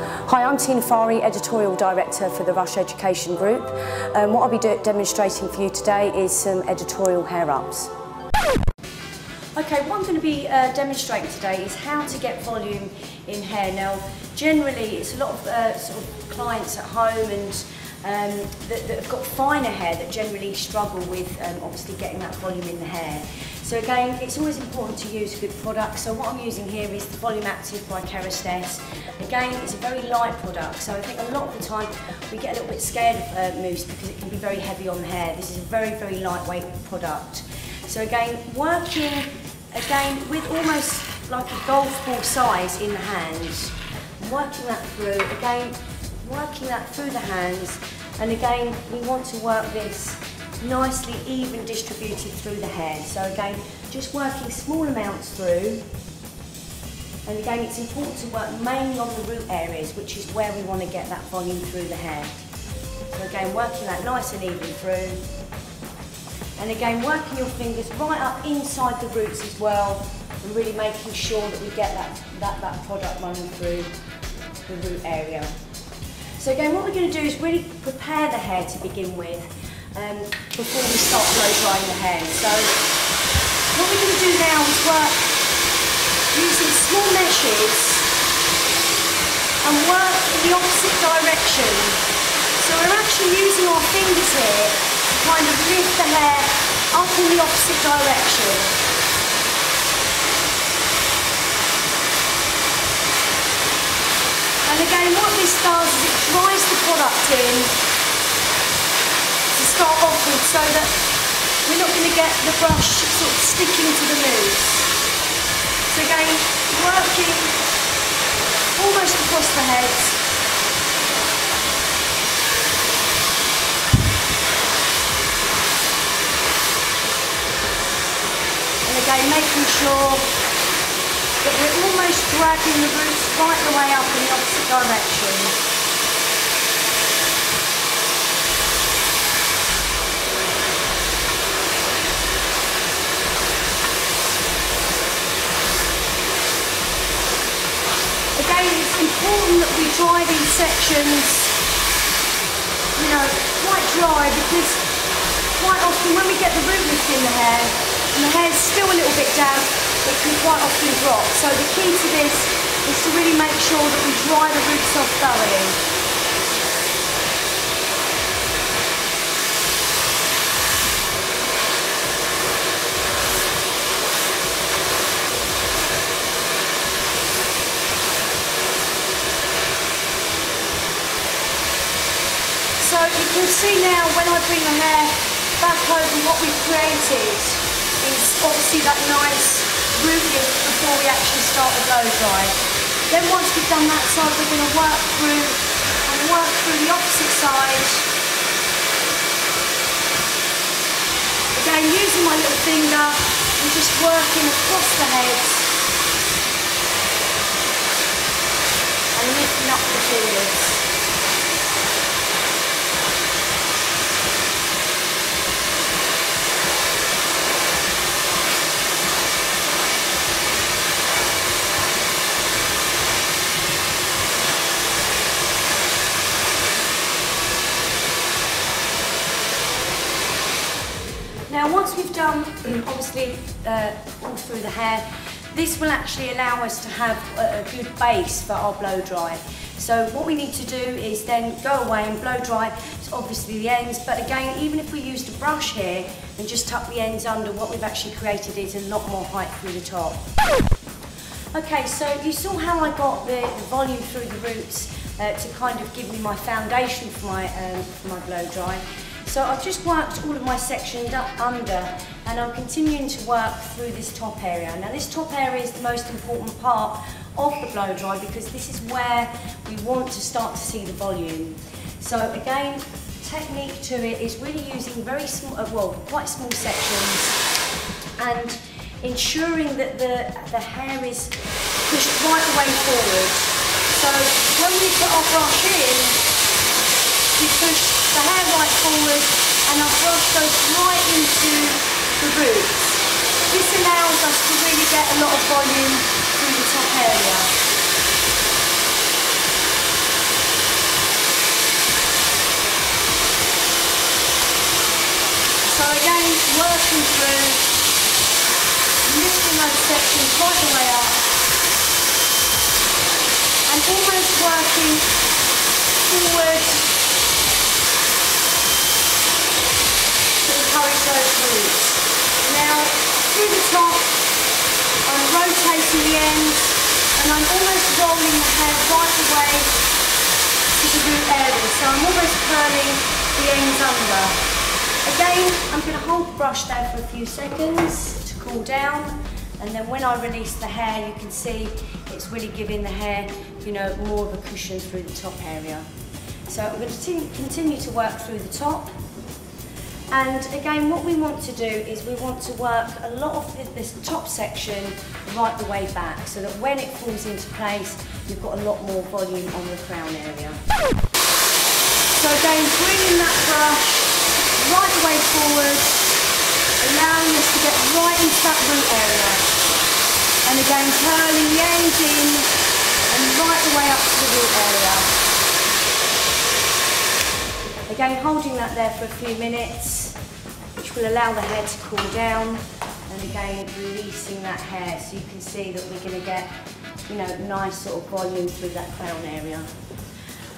Hi, I'm Tina Fari, Editorial Director for the Rush Education Group. What I'll be demonstrating for you today is some editorial hair ups. Okay, what I'm going to be demonstrating today is how to get volume in hair. Now, generally, it's a lot of sort of clients at home and that have got finer hair that generally struggle with obviously getting that volume in the hair. So again, it's always important to use a good product. So what I'm using here is the Volume Active by Kerastase. Again, it's a very light product, so I think a lot of the time we get a little bit scared of mousse because it can be very heavy on the hair. This is a very, very lightweight product. So again, working again with almost like a golf ball size in the hands, working that through, again, working that through the hands, and again, we want to work this nicely even distributed through the hair. So again, just working small amounts through, and again, it's important to work mainly on the root areas, which is where we want to get that volume through the hair. So again, working that nice and even through, and again, working your fingers right up inside the roots as well, and really making sure that we get that product running through the root area. So again, what we're going to do is really prepare the hair to begin with before we start blow drying the hair. So what we're going to do now is work using small meshes and work in the opposite direction. So we're actually using our fingers here to kind of lift the hair up in the opposite direction. And again, what this does is it dries the product in to start off with, so that we're not going to get the brush sort of sticking to the mousse. So again, working almost across the head. And again, making sure that we're almost dragging the roots right the way up in the opposite direction. Again, it's important that we dry these sections, you know, quite dry, because quite often when we get the root lift in the hair, and the hair's still a little bit damp, it can quite often drop. So the key to this is to really make sure that we dry the roots off thoroughly. So you can see now when I bring the hair back over, what we've created is obviously that nice root lift before we actually start the blow dry. Then once we've done that side, we're going to work through the opposite side. Again, using my little finger and just working across the head and lifting up the fingers. Now once we've done, obviously, all through the hair, this will actually allow us to have a good base for our blow dry. So what we need to do is then go away and blow dry, obviously the ends, but again, even if we used a brush here and just tuck the ends under, what we've actually created is a lot more height through the top. Okay, so you saw how I got the volume through the roots to kind of give me my foundation for my blow dry. So I've just worked all of my sections up under, and I'm continuing to work through this top area. Now this top area is the most important part of the blow dry, because this is where we want to start to see the volume. So again, technique to it is really using very small, quite small sections, and ensuring that the hair is pushed right the way forward. So when we put our brush in, we push the hair right forward and our brush goes right into the roots. This allows us to really get a lot of volume through the top area. through, lifting those sections right the way up, and almost working forward to encourage those roots. Now, through the top, I'm rotating the ends, and I'm almost rolling the hair right away to the root area, so I'm almost curling the ends under. Again, I'm going to hold the brush there for a few seconds to cool down, and then when I release the hair, you can see it's really giving the hair, you know, more of a cushion through the top area. So I'm going to continue to work through the top. And again, what we want to do is we want to work a lot of this top section right the way back, so that when it falls into place, you've got a lot more volume on the crown area. So again, bringing that brush right the way forward, allowing us to get right into that root area. And again, curling the ends in and right the way up to the root area. Again, holding that there for a few minutes, which will allow the hair to cool down, and again, releasing that hair, so you can see that we're going to get, you know, nice sort of volume through that crown area.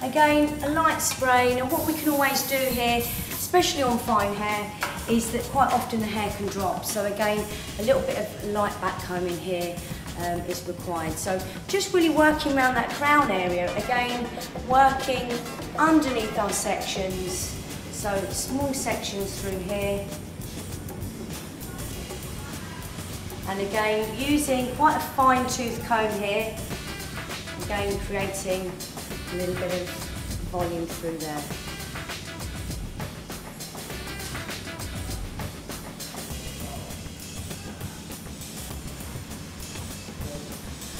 Again, a light spray. Now what we can always do here, especially on fine hair, is that quite often the hair can drop. So again, a little bit of light backcombing here is required. So just really working around that crown area. Again, working underneath our sections. So small sections through here. And again, using quite a fine tooth comb here. Again, creating a little bit of volume through there.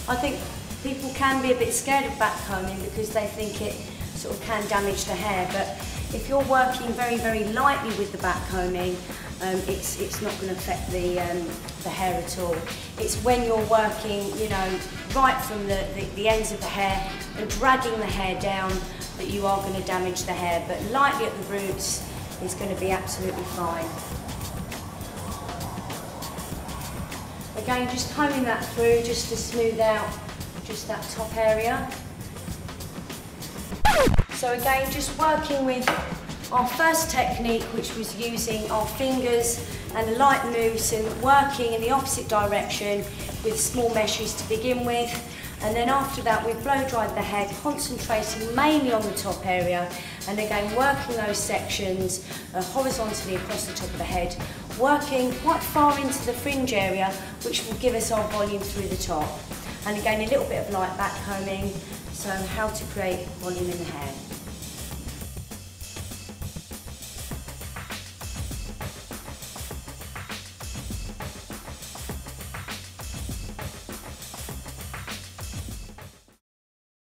I think people can be a bit scared of backcombing because they think it sort of can damage the hair, but if you're working very, very lightly with the backcombing, it's not going to affect the hair at all. It's when you're working, you know, right from the ends of the hair and dragging the hair down that you are going to damage the hair, but lightly at the roots is going to be absolutely fine. Again, just combing that through just to smooth out just that top area. So again, just working with our first technique, which was using our fingers and a light mousse and working in the opposite direction with small meshes to begin with. And then after that, we've blow dried the hair, concentrating mainly on the top area, and again working those sections horizontally across the top of the head, working quite far into the fringe area, which will give us our volume through the top. And again, a little bit of light backcombing, so how to create volume in the hair.